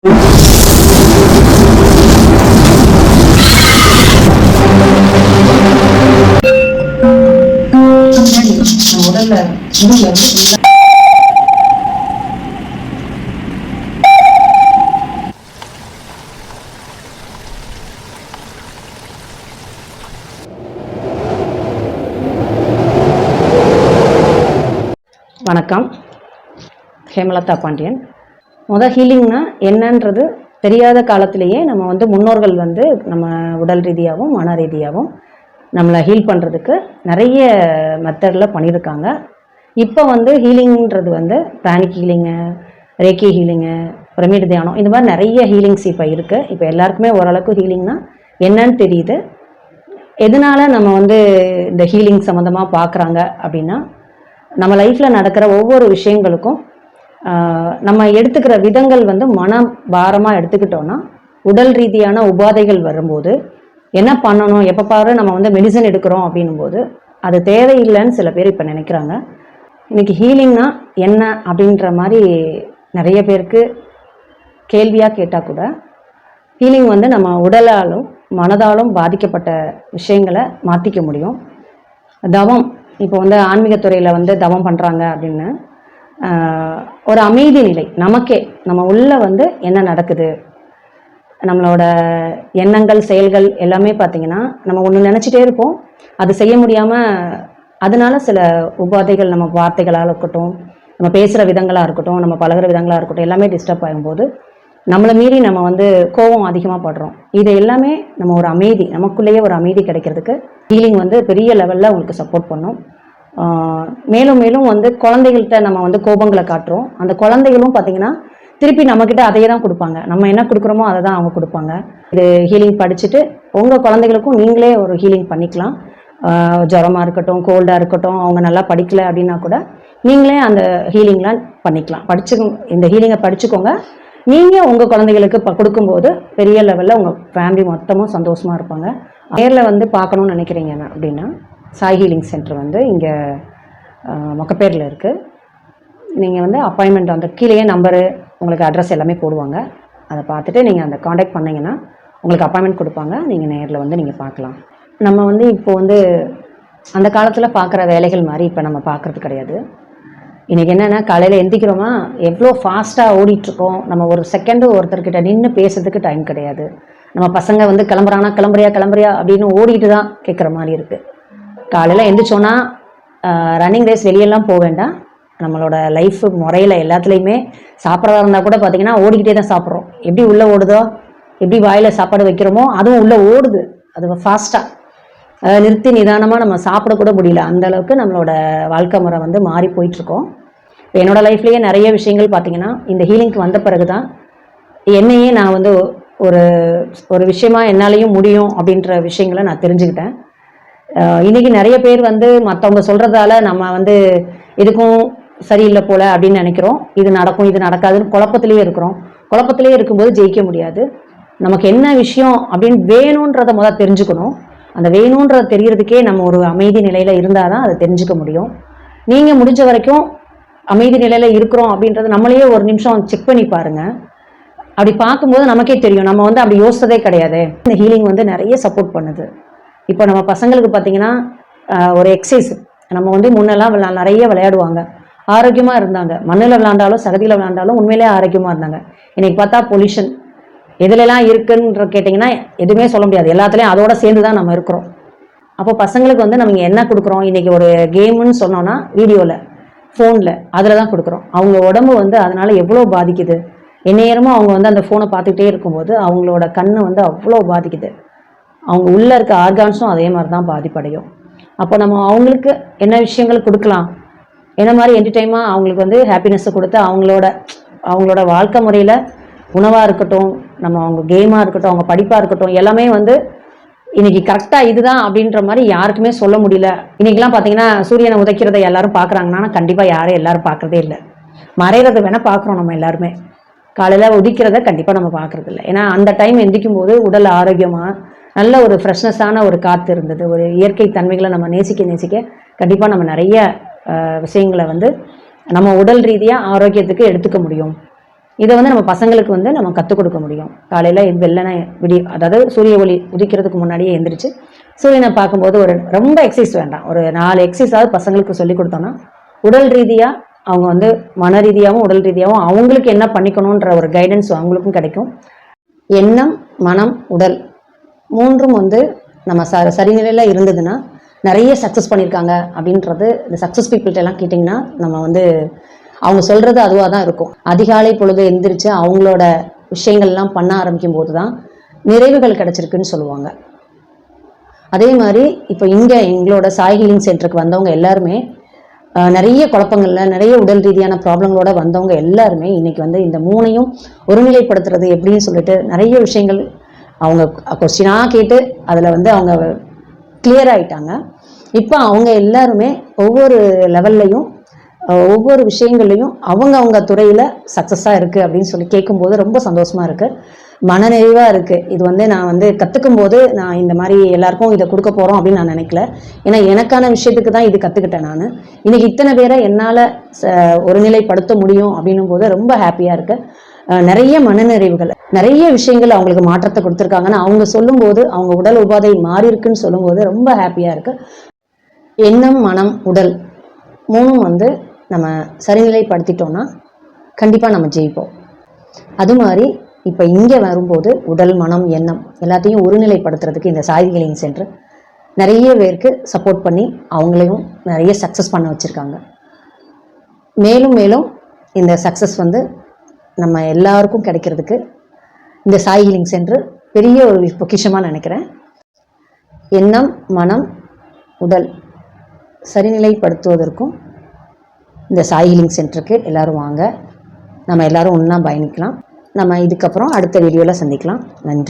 வணக்கம், ஹேமலதா பாண்டியன். ஹீலிங்னா என்னன்றது தெரியாத காலத்திலேயே நம்ம முன்னோர்கள் நம்ம உடல் ரீதியாகவும் மன ரீதியாகவும் நம்மளை ஹீல் பண்ணுறதுக்கு நிறைய மெத்தடில் பண்ணியிருக்காங்க. இப்போ ஹீலிங்கிறது பிராணிக் ஹீலிங்கு, ரேக்கி ஹீலிங்கு, பிரமிட் தியானம், இந்த மாதிரி நிறைய ஹீலிங்ஸ் இப்போ இருக்குது. இப்போ எல்லாருக்குமே ஓரளவுக்கு ஹீலிங்னா என்னன்னு தெரியுது. எதனால் நம்ம இந்த ஹீலிங் சம்மந்தமாக பார்க்குறாங்க அப்படின்னா, நம்ம லைஃப்பில் நடக்கிற ஒவ்வொரு விஷயங்களுக்கும் நம்ம எடுத்துக்கிற விதங்கள் மனம் பாரமாக எடுத்துக்கிட்டோன்னா உடல் ரீதியான உபாதைகள் வரும்போது என்ன பண்ணணும், எப்போ பாரு நம்ம மெடிசன் எடுக்கிறோம் அப்படின்னும் போது அது தேவையில்லைன்னு சில பேர் இப்போ நினைக்கிறாங்க. இன்றைக்கி ஹீலிங்னா என்ன அப்படின்ற மாதிரி நிறைய பேருக்கு கேள்வியாக கேட்டால் கூட, ஹீலிங் நம்ம உடலாலும் மனதாலும் பாதிக்கப்பட்ட விஷயங்களை மாற்றிக்க முடியும். தவம், இப்போ ஆன்மீகத்துறையில் தவம் பண்ணுறாங்க அப்படின்னு ஒரு அமைதி நிலை நமக்கே, நம்ம உள்ள என்ன நடக்குது, நம்மளோட எண்ணங்கள் செயல்கள் எல்லாமே பார்த்திங்கன்னா நம்ம ஒன்று நினச்சிட்டே இருப்போம், அது செய்ய முடியாமல் அதனால சில உபாதைகள் நம்ம வார்த்தைகளாக இருக்கட்டும், நம்ம பேசுகிற விதங்களாக இருக்கட்டும், நம்ம பழகிற விதங்களாக இருக்கட்டும், எல்லாமே டிஸ்டர்ப் ஆகும்போது நம்மளை மீறி நம்ம கோபம் அதிகமாக படுறோம். இது எல்லாமே நம்ம ஒரு அமைதி, நமக்குள்ளேயே ஒரு அமைதி கிடைக்கிறதுக்கு ஹீலிங் பெரிய லெவலில் உங்களுக்கு சப்போர்ட் பண்ணும். மேலும் மேலும் குழந்தைகள்கிட்ட நம்ம கோபங்களை காட்டுறோம். அந்த குழந்தைகளும் பார்த்திங்கன்னா திருப்பி நம்மக்கிட்ட அதையே தான் கொடுப்பாங்க. நம்ம என்ன கொடுக்குறோமோ அதை தான் அவங்க கொடுப்பாங்க. இது ஹீலிங் படிச்சுட்டு உங்கள் குழந்தைகளுக்கும் நீங்களே ஒரு ஹீலிங் பண்ணிக்கலாம். ஜுரமாக இருக்கட்டும், கோல்டாக இருக்கட்டும், அவங்க நல்லா படிக்கலை அப்படின்னா கூட நீங்களே அந்த ஹீலிங்லாம் பண்ணிக்கலாம். இந்த ஹீலிங்கை படிச்சுக்கோங்க. நீங்கள் உங்கள் குழந்தைகளுக்கு கொடுக்கும்போது பெரிய லெவலில் உங்கள் ஃபேமிலி மொத்தமும் சந்தோஷமாக இருப்பாங்க. நேரில் பார்க்கணுன்னு நினைக்கிறீங்க அப்படின்னா சாய் ஹீலிங் சென்டர் இங்கே மொக்கப்பேரில் இருக்குது. நீங்கள் அப்பாயின்மெண்ட் அந்த கீழேயே நம்பரு, உங்களுக்கு அட்ரஸ் எல்லாமே போடுவாங்க. அதை பார்த்துட்டு நீங்கள் அந்த காண்டாக்ட் பண்ணிங்கன்னா உங்களுக்கு அப்பாயின்மெண்ட் கொடுப்பாங்க. நீங்கள் நேரில் நீங்கள் பார்க்கலாம். நம்ம இப்போ அந்த காலத்தில் பார்க்குற வேலைகள் மாதிரி இப்போ நம்ம பார்க்குறது கிடையாது. இன்றைக்கி என்னென்னா, காலையில் எந்திக்கிறோமா, எவ்வளோ ஃபாஸ்ட்டாக ஓடிட்டுருக்கோம். நம்ம ஒரு செகண்டு ஒருத்தர்கிட்ட நின்று பேசுறதுக்கு டைம் கிடையாது. நம்ம பசங்க கிளம்புறியா அப்படின்னு ஓடிட்டு தான் கேட்குற மாதிரி இருக்குது. காலையில் எந்திரிச்சோன்னா ரன்னிங் ரேஸ் வெளியெல்லாம் போக வேண்டாம். நம்மளோட லைஃப் முறையில் எல்லாத்துலேயுமே சாப்பிட்றதா இருந்தால் கூட பார்த்திங்கன்னா ஓடிக்கிட்டே தான் சாப்பிட்றோம். எப்படி உள்ளே ஓடுதோ, எப்படி வாயில் சாப்பாடு வைக்கிறோமோ அதுவும் உள்ளே ஓடுது. அது ஃபாஸ்ட்டாக நிறுத்தி நிதானமாக நம்ம சாப்பிடக்கூட முடியல. அந்தளவுக்கு நம்மளோட வாழ்க்கை முறை மாறி போயிட்டுருக்கோம். இப்போ என்னோடய லைஃப்லேயே நிறைய விஷயங்கள் பார்த்திங்கன்னா இந்த ஹீலிங்க்கு வந்த பிறகு தான் என்னையே நான் ஒரு ஒரு விஷயமா என்னாலேயும் முடியும் அப்படின்ற விஷயங்களை நான் தெரிஞ்சுக்கிட்டேன். இன்றைக்கி நிறைய பேர் மற்றவங்க சொல்கிறதால நம்ம எதுக்கும் சரியில்லை போல் அப்படின்னு நினைக்கிறோம். இது நடக்கும், இது நடக்காதுன்னு குழப்பத்திலேயே இருக்கிறோம். குழப்பத்திலேயே இருக்கும்போது ஜெயிக்க முடியாது. நமக்கு என்ன விஷயம் அப்படின்னு வேணுன்றதை முதல் தெரிஞ்சுக்கணும். அந்த வேணுன்றதை தெரியறதுக்கே நம்ம ஒரு அமைதி நிலையில் இருந்தால் தான் அதை தெரிஞ்சுக்க முடியும். நீங்கள் முடிஞ்ச வரைக்கும் அமைதி நிலையில் இருக்கிறோம் அப்படின்றது நம்மளையே ஒரு நிமிஷம் செக் பண்ணி பாருங்கள். அப்படி பார்க்கும்போது நமக்கே தெரியும். நம்ம அப்படி யோசித்ததே கிடையாது. இந்த ஹீலிங் நிறைய சப்போர்ட் பண்ணுது. இப்போ நம்ம பசங்களுக்கு பார்த்திங்கன்னா ஒரு எக்ஸசைஸ், நம்ம முன்னெல்லாம் நிறைய விளையாடுவாங்க, ஆரோக்கியமாக இருந்தாங்க. மண்ணில் விளையாண்டாலும் சகதியில் விளையாண்டாலும் உண்மையிலே ஆரோக்கியமாக இருந்தாங்க. இன்றைக்கி பார்த்தா பொல்யூஷன் எதுலலாம் இருக்குன்ற கேட்டிங்கன்னா எதுவுமே சொல்ல முடியாது. எல்லாத்துலேயும் அதோட சேர்ந்து தான் நம்ம இருக்கிறோம். அப்போ பசங்களுக்கு நம்ம என்ன கொடுக்குறோம், இன்றைக்கி ஒரு கேமுன்னு சொன்னோன்னா வீடியோவில், ஃபோனில், அதில் தான் கொடுக்குறோம். அவங்க உடம்பு அதனால் எவ்வளோ பாதிக்குது. எந்நேரமும் அவங்க அந்த ஃபோனை பார்த்துக்கிட்டே இருக்கும்போது அவங்களோட கண் அவ்வளோ பாதிக்குது. அவங்க உள்ளே இருக்க ஆர்கான்ஸும் அதே மாதிரி தான் பாதிப்படையும். அப்போ நம்ம அவங்களுக்கு என்ன விஷயங்கள் கொடுக்கலாம், என்ன மாதிரி என்டர்டைமாக அவங்களுக்கு ஹாப்பினஸ்ஸை கொடுத்து அவங்களோட வாழ்க்கை முறையில் உணவாக இருக்கட்டும், நம்ம அவங்க கேமாக இருக்கட்டும், அவங்க படிப்பாக இருக்கட்டும், எல்லாமே இன்றைக்கி கரெக்டாக இதுதான் அப்படின்ற மாதிரி யாருக்குமே சொல்ல முடியல. இன்றைக்கெலாம் பார்த்திங்கன்னா சூரியனை உதைக்கிறத எல்லாரும் பார்க்குறாங்கன்னா கண்டிப்பாக யாரும் எல்லோரும் பார்க்குறதே இல்லை. மறைகிறத வேணால் பார்க்குறோம் நம்ம எல்லாருமே. காலையில் உதிக்கிறத கண்டிப்பாக நம்ம பார்க்குறது இல்லை. ஏன்னா அந்த டைம் எந்திக்கும் போது உடல் ஆரோக்கியமாக நல்ல ஒரு ஃப்ரெஷ்னஸான ஒரு காற்று இருந்தது. ஒரு இயற்கை தன்மைகளை நம்ம நேசிக்க கண்டிப்பாக நம்ம நிறைய விஷயங்களை நம்ம உடல் ரீதியாக ஆரோக்கியத்துக்கு எடுத்துக்க முடியும். இதை வந்து நம்ம பசங்களுக்கு வந்து நம்ம கற்றுக் கொடுக்க முடியும். காலையில் வெள்ளனை அதாவது சூரிய ஒளி உதிக்கிறதுக்கு முன்னாடியே எந்திரிச்சு சூரியனை பார்க்கும்போது ரொம்ப எக்ஸசைஸ் வேண்டாம், ஒரு 4 எக்ஸசைஸாவது பசங்களுக்கு சொல்லி கொடுத்தோன்னா உடல் ரீதியாக அவங்க வந்து மன ரீதியாகவும் உடல் ரீதியாகவும் அவங்களுக்கு என்ன பண்ணிக்கணுன்ற ஒரு கைடன்ஸ் அவங்களுக்கும் கிடைக்கும். எண்ணம், மனம், உடல் மூன்றும் வந்து நம்ம சரிநிலையில் இருந்ததுன்னா நிறைய சக்ஸஸ் பண்ணியிருக்காங்க அப்படின்றது இந்த சக்ஸஸ் பீப்புள்கிட்ட எல்லாம் கேட்டிங்கன்னா நம்ம வந்து அவங்க சொல்கிறது அதுவாக தான் இருக்கும். அதிகாலை பொழுது எந்திரிச்சு அவங்களோட விஷயங்கள்லாம் பண்ண ஆரம்பிக்கும் போது தான் நிறைவுகள் கிடைச்சிருக்குன்னு சொல்லுவாங்க. அதே மாதிரி இப்போ இங்கே எங்களோட சாய் ஹீலிங் சென்டருக்கு வந்தவங்க எல்லாருமே நிறைய குழப்பங்கள்ல நிறைய உடல் ரீதியான ப்ராப்ளங்களோட வந்தவங்க எல்லாருமே இன்னைக்கு வந்து இந்த 3ஐயும் ஒருநிலைப்படுத்துறது எப்படின்னு சொல்லிட்டு நிறைய விஷயங்கள் அவங்க கொஸ்டினாக கேட்டு அதில் வந்து அவங்க கிளியர் ஆயிட்டாங்க. இப்போ அவங்க எல்லாருமே ஒவ்வொரு லெவல்லையும் ஒவ்வொரு விஷயங்கள்லையும் அவங்க துறையில் சக்ஸஸாக இருக்குது அப்படின்னு சொல்லி கேட்கும்போது ரொம்ப சந்தோஷமாக இருக்குது, மனநிறைவாக இருக்குது. இது வந்து நான் வந்து கற்றுக்கும் போது நான் இந்த மாதிரி எல்லாருக்கும் இதை கொடுக்க போகிறோம் அப்படின்னு நான் நினைக்கல. ஏன்னா எனக்கான விஷயத்துக்கு தான் இது கற்றுக்கிட்டேன். நான் இன்னைக்கு இத்தனை பேரை என்னால் ஒருநிலைப்படுத்த முடியும் அப்படின்னும் போது ரொம்ப ஹாப்பியாக இருக்குது. நிறைய மனநிறைவுகள், நிறைய விஷயங்கள் அவங்களுக்கு மாற்றத்தை கொடுத்துருக்காங்கன்னு அவங்க சொல்லும்போது, அவங்க உடல் உபாதை மாறி இருக்குன்னு சொல்லும்போது ரொம்ப ஹாப்பியாக இருக்குது. எண்ணம், மனம், உடல் மூணும் வந்து நம்ம சரிநிலைப்படுத்திட்டோம்னா கண்டிப்பாக நம்ம ஜெயிப்போம். அது மாதிரி இப்போ இங்கே வரும்போது உடல், மனம், எண்ணம் எல்லாத்தையும் ஒருநிலைப்படுத்துறதுக்கு இந்த சாய் ஹீலிங் சென்டர் நிறைய பேருக்கு சப்போர்ட் பண்ணி அவங்களையும் நிறைய சக்ஸஸ் பண்ண வச்சுருக்காங்க. மேலும் மேலும் இந்த சக்ஸஸ் வந்து நம்ம எல்லாருக்கும் கிடைக்கிறதுக்கு இந்த சாய் ஹீலிங் சென்டர் பெரிய ஒரு பொக்கிஷமாக நினைக்கிறேன். எண்ணம், மனம், உடல் சரிநிலைப்படுத்துவதற்கும் இந்த சாய் ஹீலிங் சென்டருக்கு எல்லோரும் வாங்க, நம்ம எல்லோரும் ஒன்றா பயணிக்கலாம். நம்ம இதுக்கப்புறம் அடுத்த வீடியோவில் சந்திக்கலாம். நன்றி.